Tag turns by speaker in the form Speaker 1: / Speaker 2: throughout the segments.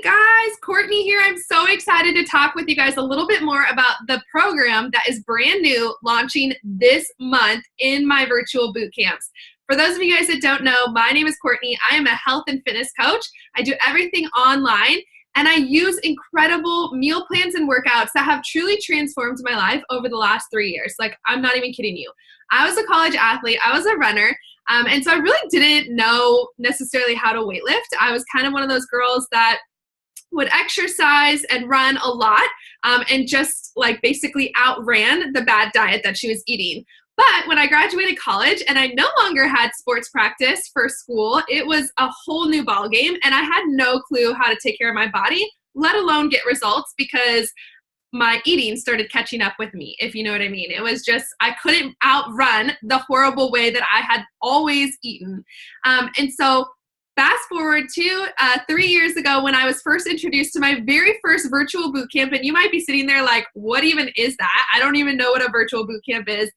Speaker 1: Guys, Courtney here. I'm so excited to talk with you guys a little bit more about the program that is brand new, launching this month in my virtual boot camps. For those of you guys that don't know, my name is Courtney. I am a health and fitness coach. I do everything online, and I use incredible meal plans and workouts that have truly transformed my life over the last 3 years. Like, I'm not even kidding you. I was a college athlete. I was a runner. And so I really didn't know necessarily how to weightlift. I was kind of one of those girls that would exercise and run a lot and just like basically outran the bad diet that she was eating. But when I graduated college and I no longer had sports practice for school, it was a whole new ballgame, and I had no clue how to take care of my body, let alone get results, because my eating started catching up with me, if you know what I mean. It was just, I couldn't outrun the horrible way that I had always eaten. And so fast forward to 3 years ago when I was first introduced to my very first virtual boot camp, and you might be sitting there like, what even is that? I don't even know what a virtual boot camp is.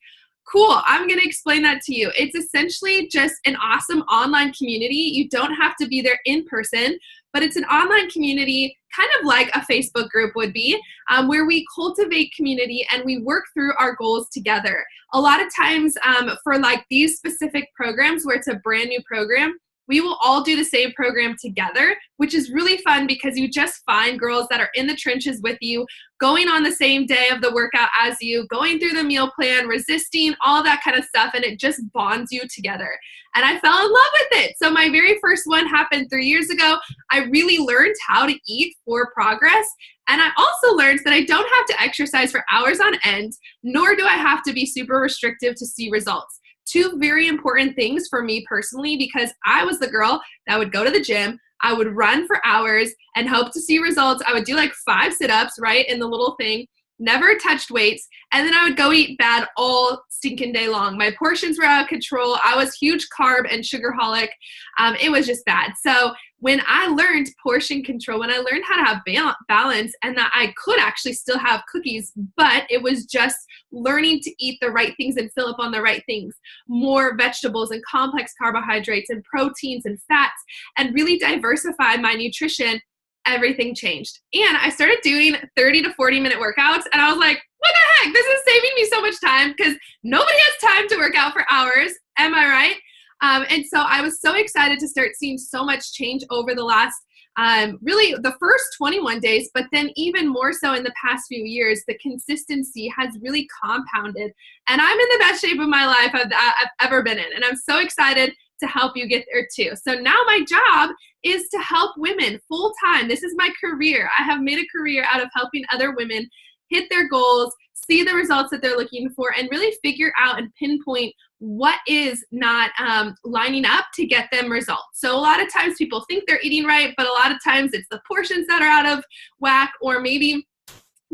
Speaker 1: Cool, I'm gonna explain that to you. It's essentially just an awesome online community. You don't have to be there in person, but it's an online community, kind of like a Facebook group would be, where we cultivate community and we work through our goals together. A lot of times for like these specific programs where it's a brand new program, we will all do the same program together, which is really fun because you just find girls that are in the trenches with you, going on the same day of the workout as you, going through the meal plan, resisting, all that kind of stuff, and it just bonds you together. And I fell in love with it. So my very first one happened 3 years ago. I really learned how to eat for progress. And I also learned that I don't have to exercise for hours on end, nor do I have to be super restrictive to see results. Two very important things for me personally, because I was the girl that would go to the gym, I would run for hours and hope to see results. I would do like 5 sit-ups, right, in the little thing, never touched weights, and then I would go eat bad all stinking day long. My portions were out of control. I was huge carb and sugarholic. It was just bad. So when I learned portion control, when I learned how to have balance, and that I could actually still have cookies, but it was just learning to eat the right things and fill up on the right things, more vegetables and complex carbohydrates and proteins and fats, and really diversify my nutrition, everything changed. And I started doing 30 to 40 minute workouts, and I was like, what the heck? This is saving me so much time, because nobody has time to work out for hours. Am I right? And so I was so excited to start seeing so much change over the last, really the first 21 days, but then even more so in the past few years. The consistency has really compounded, and I'm in the best shape of my life I've ever been in. And I'm so excited to help you get there too. So now my job is to help women full time. This is my career. I have made a career out of helping other women hit their goals, see the results that they're looking for, and really figure out and pinpoint what is not lining up to get them results. So a lot of times people think they're eating right, but a lot of times it's the portions that are out of whack, or maybe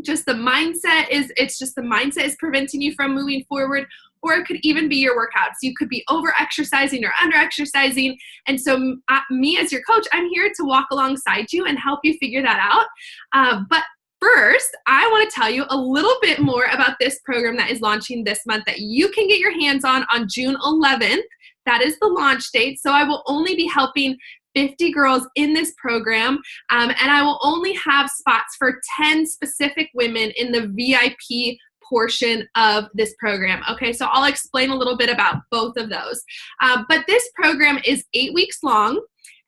Speaker 1: just the mindset is preventing you from moving forward. Or it could even be your workouts. You could be over-exercising or under-exercising. And so me as your coach, I'm here to walk alongside you and help you figure that out. But first, I want to tell you a little bit more about this program that is launching this month that you can get your hands on June 11th. That is the launch date. So I will only be helping 50 girls in this program, and I will only have spots for 10 specific women in the VIP portion of this program. Okay, so I'll explain a little bit about both of those. But this program is 8 weeks long,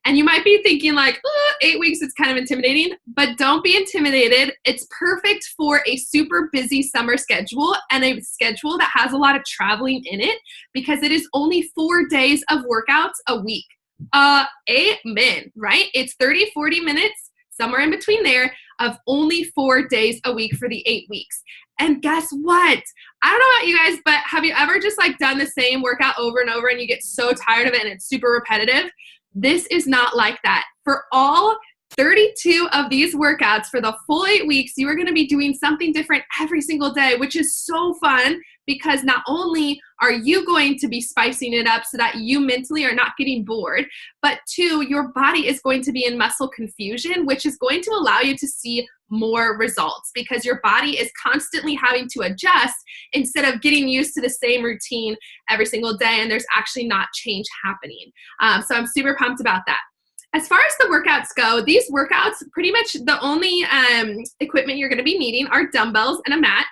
Speaker 1: and you might be thinking like, 8 weeks is kind of intimidating, but don't be intimidated. It's perfect for a super busy summer schedule, and a schedule that has a lot of traveling in it, because it is only 4 days of workouts a week. Amen, right? It's 30, 40 minutes, somewhere in between there, of only 4 days a week for the 8 weeks. And guess what? I don't know about you guys, but have you ever just like done the same workout over and over and you get so tired of it and it's super repetitive? This is not like that. For all 32 of these workouts for the full 8 weeks, you are going to be doing something different every single day, which is so fun, because not only are you going to be spicing it up so that you mentally are not getting bored, but 2, your body is going to be in muscle confusion, which is going to allow you to see more results, because your body is constantly having to adjust instead of getting used to the same routine every single day, and there's actually not change happening. So I'm super pumped about that. As far as the workouts go, these workouts, pretty much the only equipment you're going to be needing are dumbbells and a mat.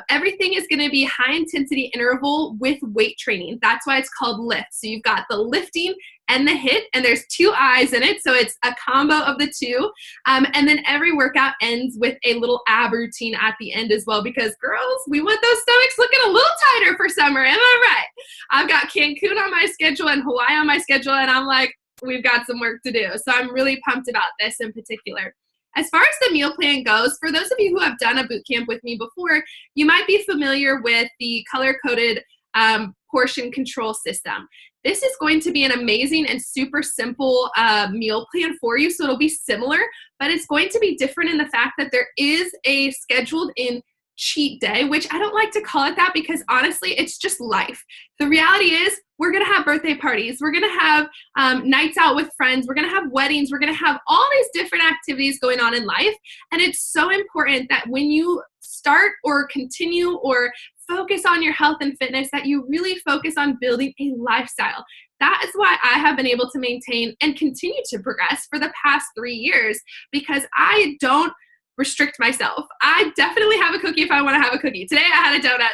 Speaker 1: Everything is going to be high intensity interval with weight training. That's why it's called LIIFT. So you've got the lifting and the HIIT, and there's 2 I's in it, so it's a combo of the 2. And then every workout ends with a little ab routine at the end as well, because girls, we want those stomachs looking a little tighter for summer. Am I right? I've got Cancun on my schedule and Hawaii on my schedule, and I'm like, we've got some work to do. So I'm really pumped about this in particular. As far as the meal plan goes, for those of you who have done a boot camp with me before, you might be familiar with the color-coded portion control system. This is going to be an amazing and super simple meal plan for you. So it'll be similar, but it's going to be different in the fact that there is a scheduled in cheat day, which I don't like to call it that because honestly, it's just life. The reality is we're going to have birthday parties. We're going to have nights out with friends. We're going to have weddings. We're going to have all these different activities going on in life. And it's so important that when you start or continue or focus on your health and fitness, that you really focus on building a lifestyle. That is why I have been able to maintain and continue to progress for the past 3 years, because I don't restrict myself. I definitely have a cookie if I want to have a cookie. Today I had a donut.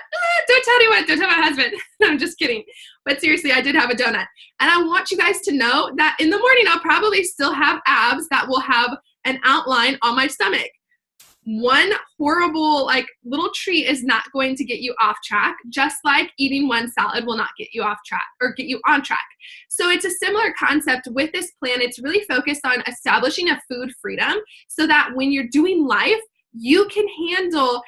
Speaker 1: Don't tell anyone. Don't tell my husband. No, I'm just kidding. But seriously, I did have a donut. And I want you guys to know that in the morning, I'll probably still have abs that will have an outline on my stomach. One horrible little treat is not going to get you off track, just like eating one salad will not get you off track or get you on track. So it's a similar concept with this plan. It's really focused on establishing a food freedom so that when you're doing life, you can handle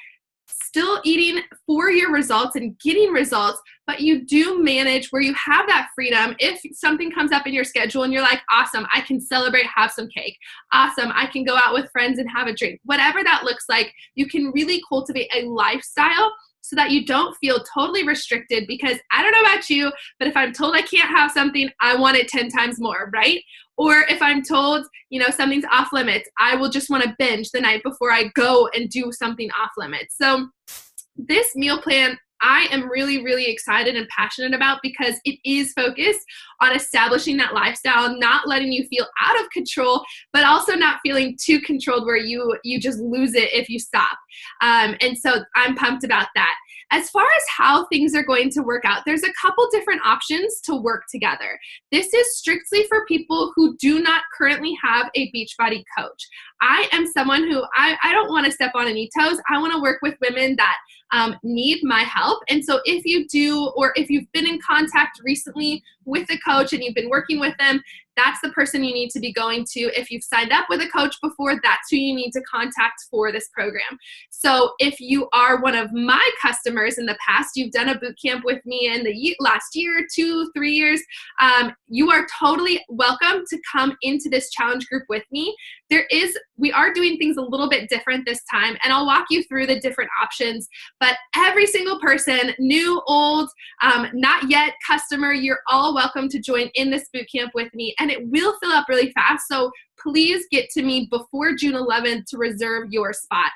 Speaker 1: still eating for your results and getting results, but you do manage where you have that freedom. If something comes up in your schedule and you're like, awesome, I can celebrate, have some cake. Awesome, I can go out with friends and have a drink. Whatever that looks like, you can really cultivate a lifestyle so that you don't feel totally restricted, because I don't know about you, but if I'm told I can't have something, I want it 10 times more, right? Or if I'm told, something's off limits, I will just want to binge the night before I go and do something off limits. So this meal plan, I am really, really excited and passionate about, because it is focused on establishing that lifestyle, not letting you feel out of control, but also not feeling too controlled where you just lose it if you stop. And so I'm pumped about that. As far as how things are going to work out, there's a couple different options to work together. This is strictly for people who do not currently have a Beachbody coach. I am someone who, I don't want to step on any toes. I want to work with women that need my help. And so if you do, or if you've been in contact recently with a coach and you've been working with them, that's the person you need to be going to. If you've signed up with a coach before, that's who you need to contact for this program. So if you are one of my customers in the past, you've done a boot camp with me in the last year, 2, 3 years, you are totally welcome to come into this challenge group with me. We are doing things a little bit different this time, and I'll walk you through the different options. But every single person, new, old, not yet customer, you're all welcome to join in this boot camp with me, and it will fill up really fast. So please get to me before June 11th to reserve your spot.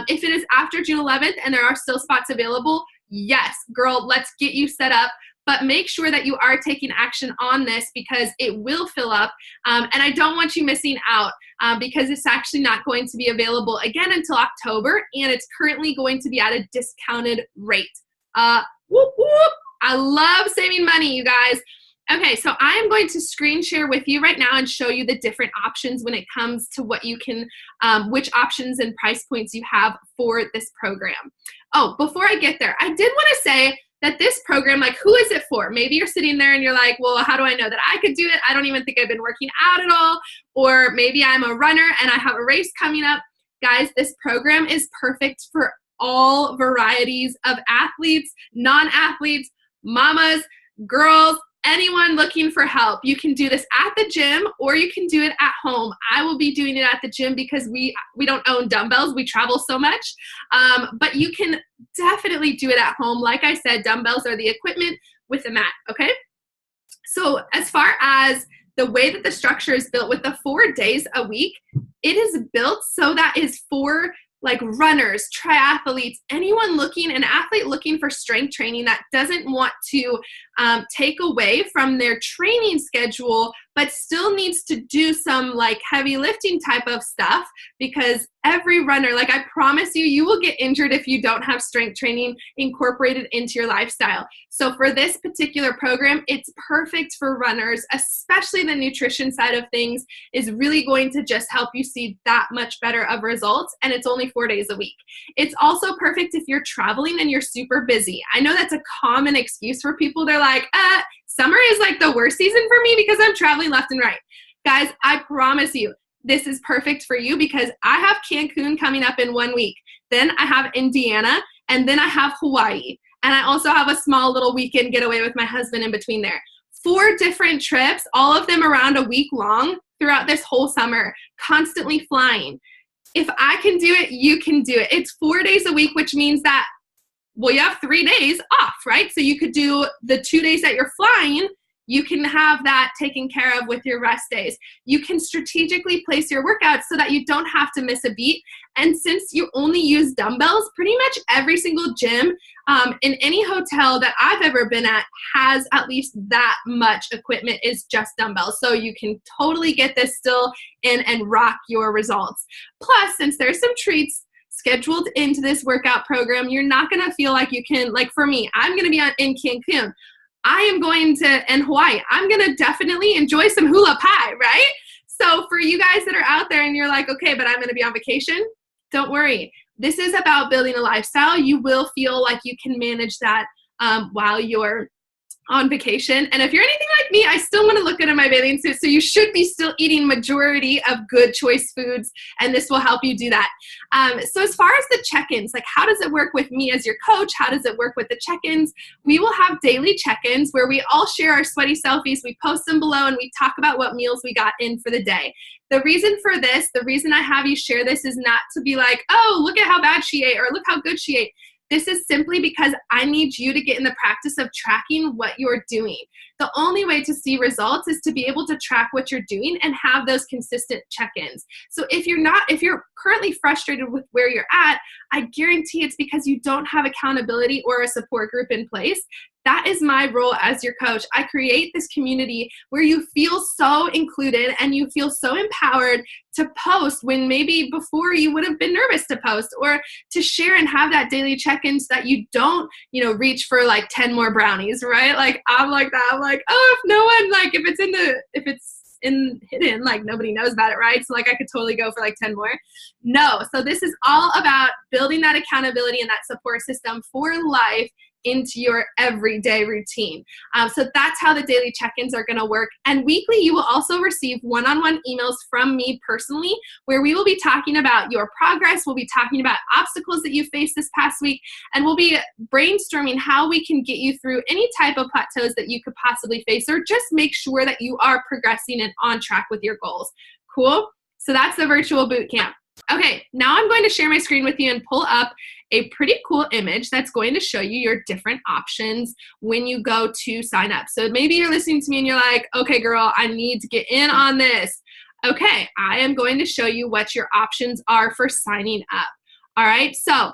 Speaker 1: If it is after June 11th and there are still spots available, yes, girl, let's get you set up. But make sure that you are taking action on this, because it will fill up. And I don't want you missing out because it's actually not going to be available again until October, and it's currently going to be at a discounted rate. Whoop, whoop. I love saving money, you guys. Okay, so I am going to screen share with you right now and show you the different options when it comes to what you can, which options and price points you have for this program. Oh, before I get there, I did want to say that this program, who is it for? Maybe you're sitting there and you're like, well, how do I know that I could do it? I don't even think I've been working out at all. Or maybe I'm a runner and I have a race coming up. Guys, this program is perfect for all varieties of athletes, non-athletes, mamas, girls, anyone looking for help. You can do this at the gym or you can do it at home. I will be doing it at the gym because we don't own dumbbells. We travel so much. But you can definitely do it at home. Like I said, dumbbells are the equipment with a mat, okay? So as far as the way that the structure is built with the 4 days a week, it is built so that is for runners, triathletes, an athlete looking for strength training that doesn't want to take away from their training schedule, but still needs to do some like heavy lifting type of stuff, because every runner, like I promise you, you will get injured if you don't have strength training incorporated into your lifestyle. So for this particular program, it's perfect for runners, especially the nutrition side of things is really going to just help you see that much better of results. And it's only 4 days a week. It's also perfect if you're traveling and you're super busy. I know that's a common excuse for people. They're like, summer is like the worst season for me because I'm traveling left and right. Guys, I promise you, this is perfect for you because I have Cancun coming up in 1 week. Then I have Indiana, and then I have Hawaii. And I also have a small little weekend getaway with my husband in between there. 4 different trips, all of them around a week long throughout this whole summer, constantly flying. If I can do it, you can do it. It's 4 days a week, which means that, well, you have 3 days off, right? So you could do the 2 days that you're flying. You can have that taken care of with your rest days. You can strategically place your workouts so that you don't have to miss a beat. And since you only use dumbbells, pretty much every single gym in any hotel that I've ever been at has at least that much equipment is just dumbbells. So you can totally get this still in and rock your results. Plus, since there's some treats scheduled into this workout program, you're not gonna feel like you can, like for me, I'm gonna be in Cancun. I am going to, in Hawaii, I'm going to definitely enjoy some hula pie, right? So for you guys that are out there and you're like, okay, but I'm going to be on vacation, don't worry. This is about building a lifestyle. You will feel like you can manage that while you're on vacation. And if you're anything like me, I still want to look good in my bathing suit. So you should be still eating majority of good choice foods, and this will help you do that. So as far as the check-ins, like how does it work with me as your coach? How does it work with the check-ins? We will have daily check-ins where we all share our sweaty selfies. We post them below and we talk about what meals we got in for the day. The reason for this, the reason I have you share this is not to be like, oh, look at how bad she ate or look how good she ate. This is simply because I need you to get in the practice of tracking what you're doing. The only way to see results is to be able to track what you're doing and have those consistent check-ins. So if you're currently frustrated with where you're at, I guarantee it's because you don't have accountability or a support group in place. That is my role as your coach. I create this community where you feel so included and you feel so empowered to post when maybe before you would have been nervous to post, or to share and have that daily check-in so that you don't, reach for like 10 more brownies, right? Like I'm like that. I'm like, oh, if no one, like if it's hidden, like nobody knows about it, right? So like I could totally go for like 10 more. No. So this is all about building that accountability and that support system for life into your everyday routine. So that's how the daily check-ins are going to work. And weekly, you will also receive one-on-one emails from me personally, where we will be talking about your progress. We'll be talking about obstacles that you faced this past week, and we'll be brainstorming how we can get you through any type of plateaus that you could possibly face, or just make sure that you are progressing and on track with your goals. Cool? So that's the virtual boot camp. Okay, now I'm going to share my screen with you and pull up a pretty cool image that's going to show you your different options when you go to sign up. So maybe you're listening to me and you're like, okay, girl, I need to get in on this. Okay, I am going to show you what your options are for signing up. All right, so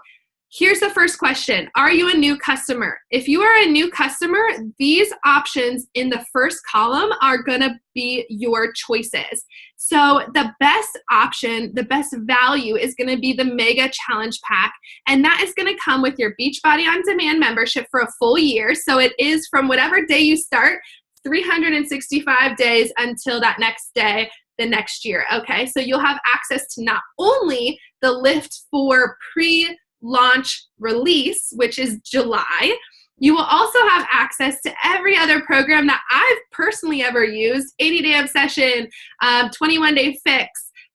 Speaker 1: here's the first question. Are you a new customer? If you are a new customer, these options in the first column are gonna be your choices. So the best option, the best value is gonna be the Mega Challenge Pack, and that is gonna come with your Beachbody On Demand membership for a full year. So it is from whatever day you start, 365 days until that next day, the next year, okay? So you'll have access to not only the LIIFT4 pre-launch release, which is July, you will also have access to every other program that I've personally ever used: 80-Day Obsession, 21-Day Fix,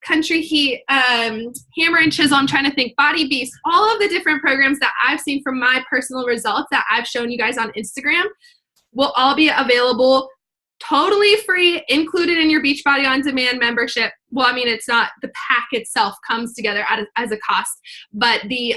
Speaker 1: Country Heat, Hammer and Chisel, I'm trying to think, Body Beast, all of the different programs that I've seen from my personal results that I've shown you guys on Instagram will all be available totally free, included in your Beachbody On Demand membership. Well, I mean, it's not, the pack itself comes together as a cost, but the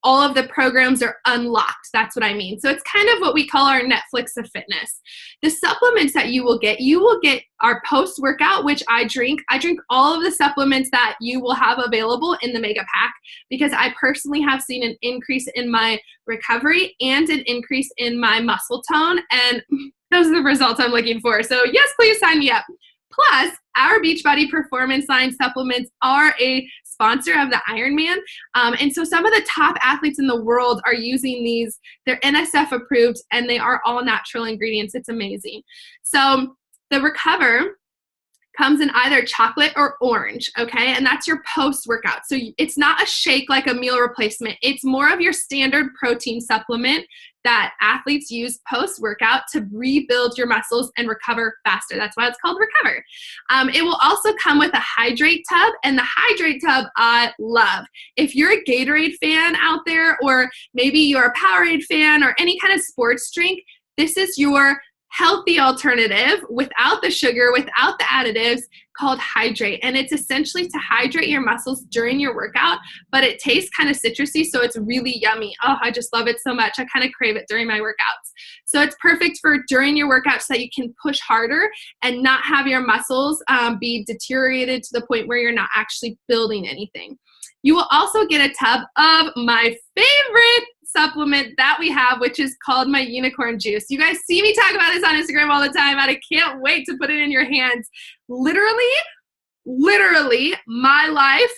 Speaker 1: all of the programs are unlocked. That's what I mean. So it's kind of what we call our Netflix of fitness. The supplements that you will get our post-workout, which I drink. I drink all of the supplements that you will have available in the Mega Pack, because I personally have seen an increase in my recovery and an increase in my muscle tone, and those are the results I'm looking for. So yes, please sign me up. Plus, our Beachbody Performance line supplements are a sponsor of the Ironman. And so some of the top athletes in the world are using these. They're NSF approved, and they are all natural ingredients. It's amazing. So the Recover comes in either chocolate or orange, okay? And that's your post-workout. So it's not a shake like a meal replacement. It's more of your standard protein supplement that athletes use post-workout to rebuild your muscles and recover faster. That's why it's called Recover. It will also come with a hydrate tub, and the hydrate tub I love. If you're a Gatorade fan out there, or maybe you're a Powerade fan or any kind of sports drink, this is your healthy alternative without the sugar, without the additives, called Hydrate. And it's essentially to hydrate your muscles during your workout, but it tastes kind of citrusy, so it's really yummy. Oh, I just love it so much. I kind of crave it during my workouts. So it's perfect for during your workouts so that you can push harder and not have your muscles be deteriorated to the point where you're not actually building anything. You will also get a tub of my favorite supplement that we have, which is called my unicorn juice. You guys see me talk about this on Instagram all the time, and I can't wait to put it in your hands. Literally, my life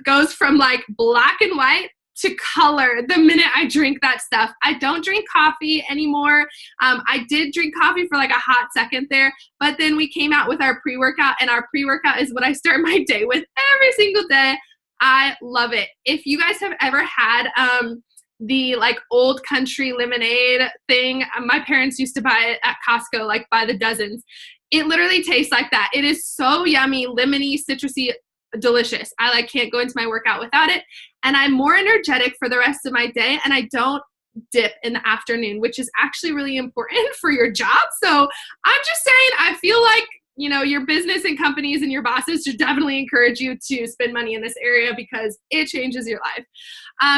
Speaker 1: goes from like black and white to color the minute I drink that stuff. I don't drink coffee anymore. I did drink coffee for like a hot second there, but then we came out with our pre-workout, and our pre-workout is what I start my day with every single day. I love it. If you guys have ever had the like old country lemonade thing, my parents used to buy it at Costco, like by the dozens. It literally tastes like that. It is so yummy, lemony, citrusy, delicious. I like can't go into my workout without it. And I'm more energetic for the rest of my day, and I don't dip in the afternoon, which is actually really important for your job. So I'm just saying, I feel like, you know, your business and companies and your bosses should definitely encourage you to spend money in this area because it changes your life.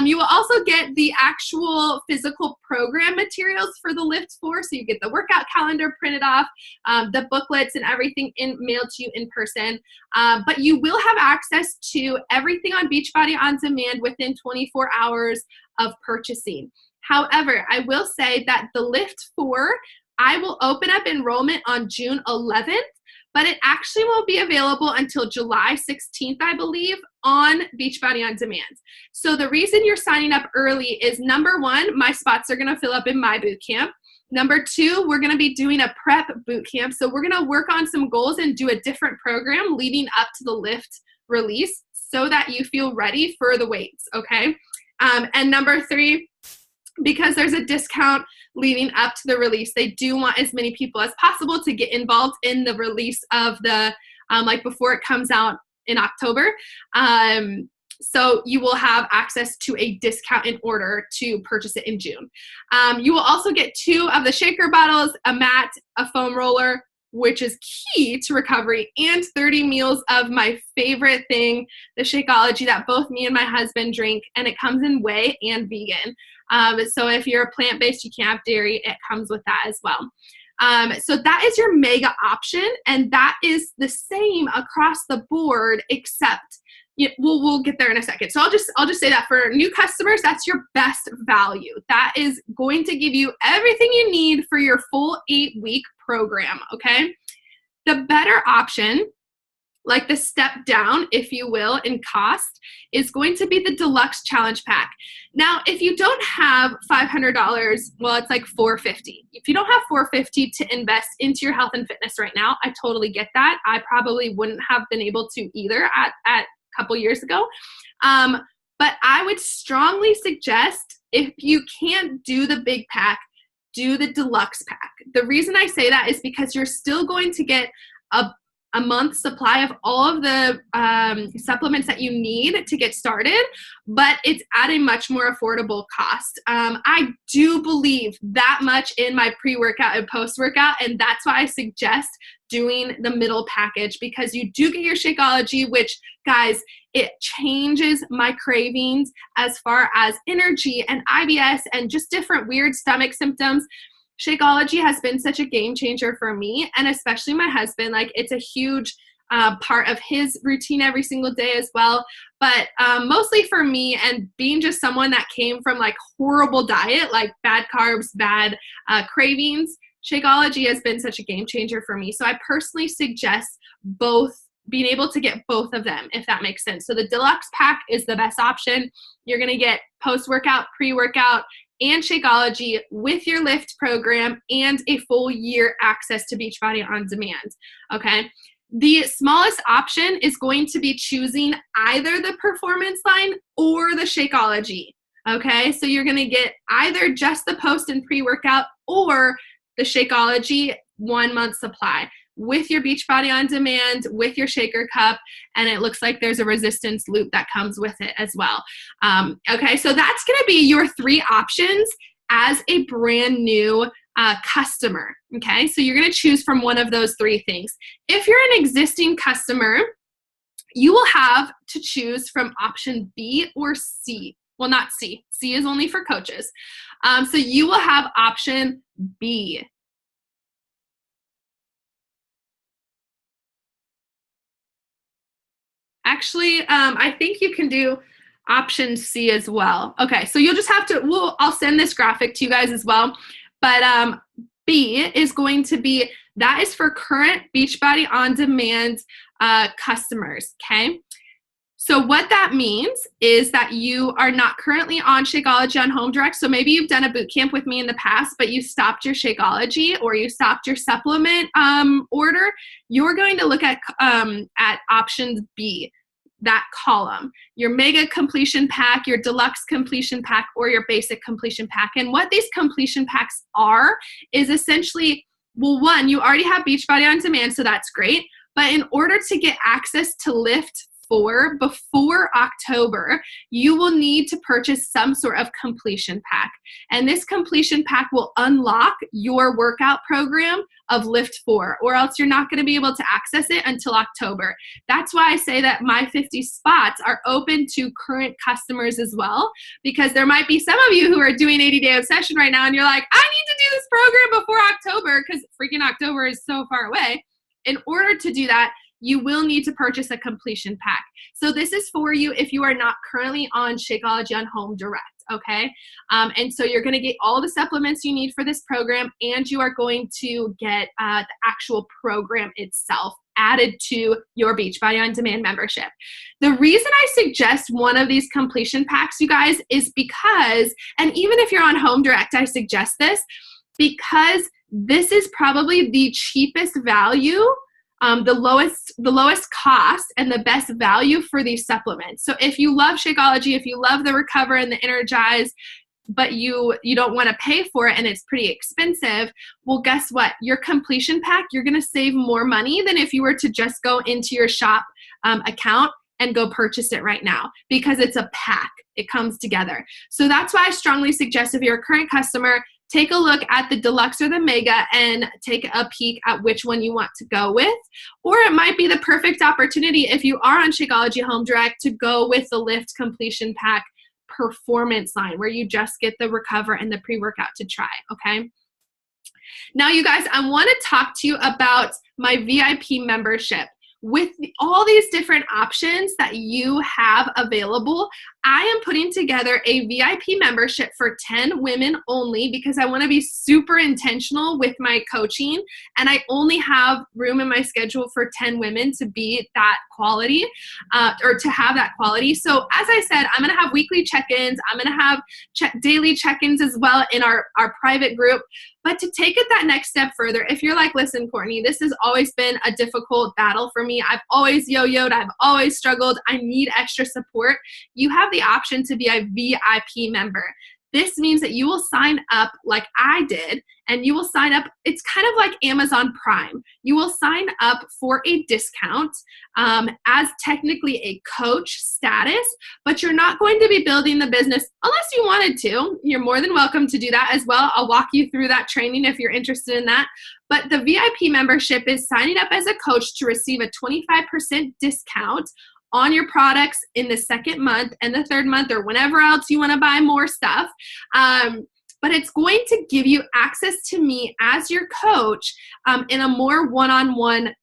Speaker 1: You will also get the actual physical program materials for the LIIFT4. So you get the workout calendar printed off, the booklets and everything mailed to you in person. But you will have access to everything on Beachbody On Demand within 24 hours of purchasing. However, I will say that the LIIFT4, I will open up enrollment on June 11th. But it actually won't be available until July 16th, I believe, on Beachbody On Demand. So the reason you're signing up early is, number one, my spots are going to fill up in my boot camp. Number two, we're going to be doing a prep boot camp. So we're going to work on some goals and do a different program leading up to the LIIFT release so that you feel ready for the weights, okay? And number three, because there's a discount leading up to the release, they do want as many people as possible to get involved in the release of the, like before it comes out in October. So you will have access to a discount in order to purchase it in June. You will also get 2 of the shaker bottles, a mat, a foam roller, which is key to recovery, and 30 meals of my favorite thing, the Shakeology that both me and my husband drink, and it comes in whey and vegan. So if you're a plant-based, you can't have dairy, it comes with that as well. So that is your mega option, and that is the same across the board, except we'll get there in a second. So I'll just say that for new customers, that's your best value. That is going to give you everything you need for your full 8-week program, okay? The better option, like the step down, if you will, in cost, is going to be the Deluxe Challenge Pack. Now, if you don't have $500, well, it's like $450. If you don't have $450 to invest into your health and fitness right now, I totally get that. I probably wouldn't have been able to either at a couple years ago. But I would strongly suggest, if you can't do the big pack, do the Deluxe Pack. The reason I say that is because you're still going to get a month's supply of all of the supplements that you need to get started, but it's at a much more affordable cost. I do believe that much in my pre-workout and post-workout, and that's why I suggest doing the middle package, because you do get your Shakeology, which, guys, it changes my cravings as far as energy and IBS and just different weird stomach symptoms. Shakeology has been such a game changer for me, and especially my husband. Like, it's a huge part of his routine every single day as well. But mostly for me, and being just someone that came from like horrible diet, like bad carbs, bad cravings, Shakeology has been such a game changer for me. So I personally suggest being able to get both of them, if that makes sense. So the deluxe pack is the best option. You're going to get post-workout, pre-workout, and Shakeology with your LIIFT program and a full year access to Beachbody On Demand, okay? The smallest option is going to be choosing either the Performance line or the Shakeology, okay? So you're gonna get either just the post and pre-workout or the Shakeology 1 month supply with your Beachbody On Demand, with your shaker cup, and it looks like there's a resistance loop that comes with it as well. Okay, so that's gonna be your 3 options as a brand new customer, okay? So you're gonna choose from one of those 3 things. If you're an existing customer, you will have to choose from option B or C. Well, not C. C is only for coaches. So you will have option B. Actually, I think you can do option C as well. Okay, so you'll just have to, I'll send this graphic to you guys as well. But B is going to be, that is for current Beachbody On Demand customers, okay? So what that means is that you are not currently on Shakeology on Home Direct. So maybe you've done a boot camp with me in the past, but you stopped your Shakeology or you stopped your supplement order. You're going to look at option B, that column, your mega completion pack, your deluxe completion pack, or your basic completion pack. And what these completion packs are is essentially, well, one, you already have Beachbody On Demand, so that's great. But in order to get access to LIIFT4 before October, you will need to purchase some sort of completion pack. And this completion pack will unlock your workout program of LIIFT4, or else you're not going to be able to access it until October. That's why I say that my 50 spots are open to current customers as well, because there might be some of you who are doing 80-day obsession right now and you're like, I need to do this program before October because freaking October is so far away. In order to do that, you will need to purchase a completion pack. So this is for you if you are not currently on Shakeology on Home Direct, okay? And so you're gonna get all the supplements you need for this program, and you are going to get the actual program itself added to your Beachbody On Demand membership. The reason I suggest one of these completion packs, you guys, is because, and even if you're on Home Direct, I suggest this, because this is probably the cheapest value, the lowest cost and the best value for these supplements. So if you love Shakeology, if you love the Recover and the Energize, but you don't want to pay for it and it's pretty expensive, well, guess what? Your completion pack, you're going to save more money than if you were to just go into your shop account and go purchase it right now, because it's a pack. It comes together. So that's why I strongly suggest, if you're a current customer, take a look at the deluxe or the mega and take a peek at which one you want to go with. Or it might be the perfect opportunity, if you are on Shakeology Home Direct, to go with the LIIFT Completion Pack Performance line, where you just get the Recover and the pre-workout to try, okay? Now, you guys, I want to talk to you about my VIP membership. With all these different options that you have available, I am putting together a VIP membership for 10 women only, because I want to be super intentional with my coaching, and I only have room in my schedule for 10 women to be that quality, or to have that quality. So as I said, I'm going to have weekly check-ins. I'm going to have daily check-ins as well in our private group. But to take it that next step further, if you're like, listen, Courtney, this has always been a difficult battle for me. I've always yo-yoed. I've always struggled. I need extra support. You have the option to be a VIP member. This means that you will sign up like I did, and you will sign up. It's kind of like Amazon Prime. You will sign up for a discount as technically a coach status, but you're not going to be building the business unless you wanted to. You're more than welcome to do that as well. I'll walk you through that training if you're interested in that. But the VIP membership is signing up as a coach to receive a 25% discount on your products in the second month and the third month, or whenever else you want to buy more stuff. But it's going to give you access to me as your coach in a more one-on-one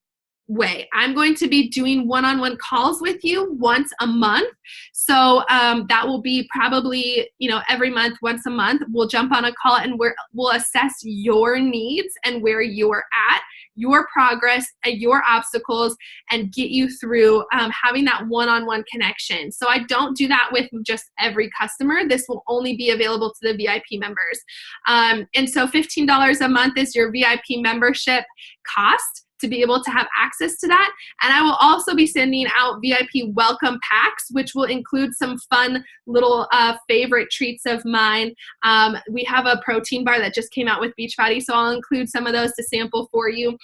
Speaker 1: way. I'm going to be doing one-on-one calls with you once a month. So that will be probably, every month, once a month, we'll jump on a call and we'll assess your needs and where you're at, your progress, and your obstacles, and get you through having that one-on-one connection. So I don't do that with just every customer. This will only be available to the VIP members. And so $15 a month is your VIP membership cost to be able to have access to that. And I will also be sending out VIP welcome packs, which will include some fun little favorite treats of mine. We have a protein bar that just came out with Beachbody, so I'll include some of those to sample for you,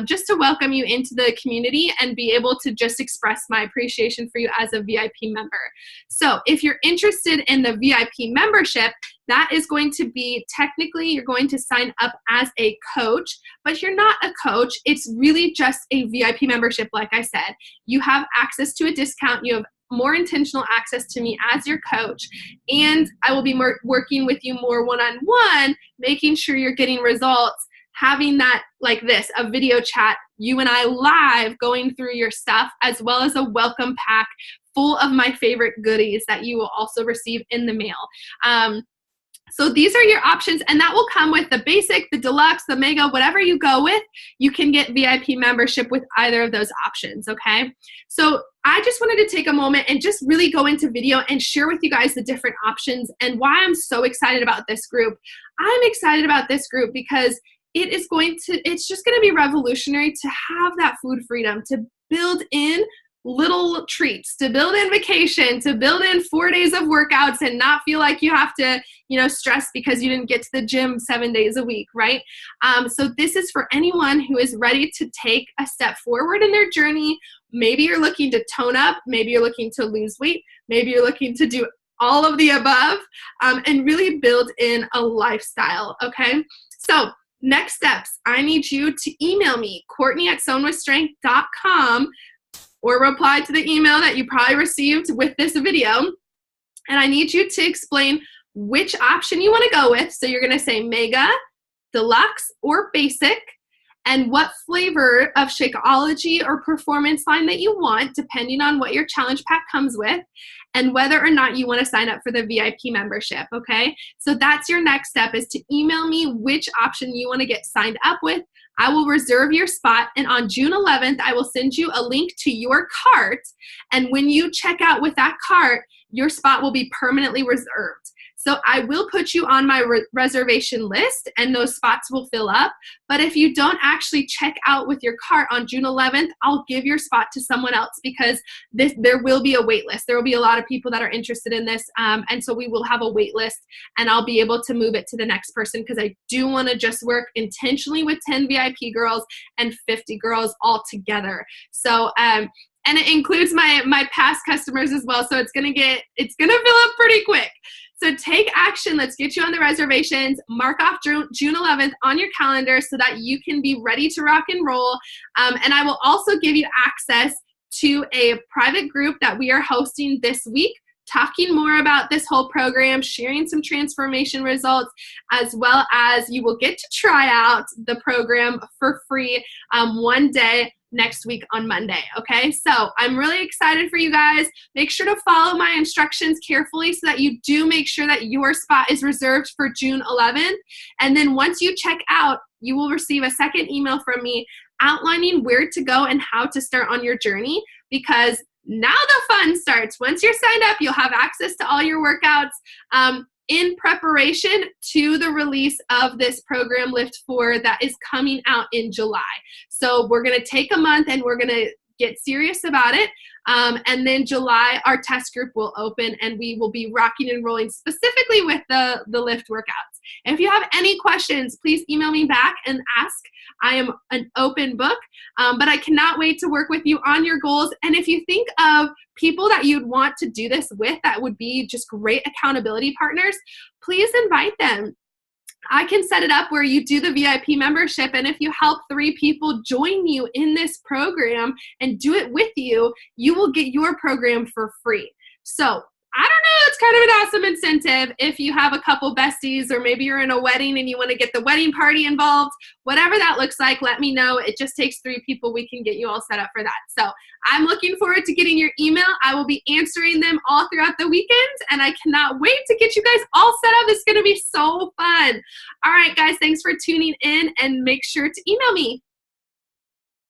Speaker 1: just to welcome you into the community and be able to just express my appreciation for you as a VIP member. So if you're interested in the VIP membership, that is going to be, technically, you're going to sign up as a coach, but you're not a coach. It's really just a VIP membership, like I said. You have access to a discount. You have more intentional access to me as your coach, and I will be working with you more one-on-one, making sure you're getting results, having that like this, a video chat, you and I live going through your stuff, as well as a welcome pack full of my favorite goodies that you will also receive in the mail. So these are your options, and that will come with the basic, the deluxe, the mega, whatever you go with, you can get VIP membership with either of those options, okay? So I just wanted to take a moment and just really go into video and share with you guys the different options and why I'm so excited about this group. I'm excited about this group because it's just going to be revolutionary to have that food freedom, to build in little treats, to build in vacation, to build in 4 days of workouts and not feel like you have to, stress because you didn't get to the gym 7 days a week, right? So this is for anyone who is ready to take a step forward in their journey. Maybe you're looking to tone up, maybe you're looking to lose weight, maybe you're looking to do all of the above, and really build in a lifestyle, okay? So next steps, I need you to email me, Courtney@SewnWithStrength.com, or reply to the email that you probably received with this video. And I need you to explain which option you want to go with. So you're going to say mega, deluxe, or basic, and what flavor of Shakeology or performance line that you want, depending on what your challenge pack comes with, and whether or not you want to sign up for the VIP membership, okay? So that's your next step, is to email me which option you want to get signed up with. I will reserve your spot, and on June 11th, I will send you a link to your cart, and when you check out with that cart, your spot will be permanently reserved. So I will put you on my reservation list, and those spots will fill up. But if you don't actually check out with your cart on June 11th, I'll give your spot to someone else, because there will be a wait list. There will be a lot of people that are interested in this, and so we will have a wait list, and I'll be able to move it to the next person, because I do want to just work intentionally with 10 VIP girls and 50 girls all together. So, and it includes my past customers as well. So it's gonna fill up pretty quick. So take action. Let's get you on the reservations. Mark off June 11th on your calendar so that you can be ready to rock and roll. And I will also give you access to a private group that we are hosting this week, talking more about this whole program, sharing some transformation results, as well as you will get to try out the program for free one day next week on Monday, okay? So I'm really excited for you guys. Make sure to follow my instructions carefully so that you do make sure that your spot is reserved for June 11th. And then once you check out, you will receive a second email from me outlining where to go and how to start on your journey, because now the fun starts. Once you're signed up, you'll have access to all your workouts in preparation to the release of this program, LIIFT4, that is coming out in July. So we're going to take a month and we're going to get serious about it. And then July, our test group will open, and we will be rocking and rolling specifically with the LIIFT workouts. And if you have any questions, please email me back and ask. I am an open book, but I cannot wait to work with you on your goals. And if you think of people that you'd want to do this with that would be just great accountability partners, please invite them. I can set it up where you do the VIP membership, and if you help 3 people join you in this program and do it with you, you will get your program for free. So I don't know, it's kind of an awesome incentive if you have a couple besties, or maybe you're in a wedding and you want to get the wedding party involved. Whatever that looks like, let me know. It just takes 3 people. We can get you all set up for that. So I'm looking forward to getting your email. I will be answering them all throughout the weekend, and I cannot wait to get you guys all set up. It's going to be so fun. All right, guys, thanks for tuning in, and make sure to email me.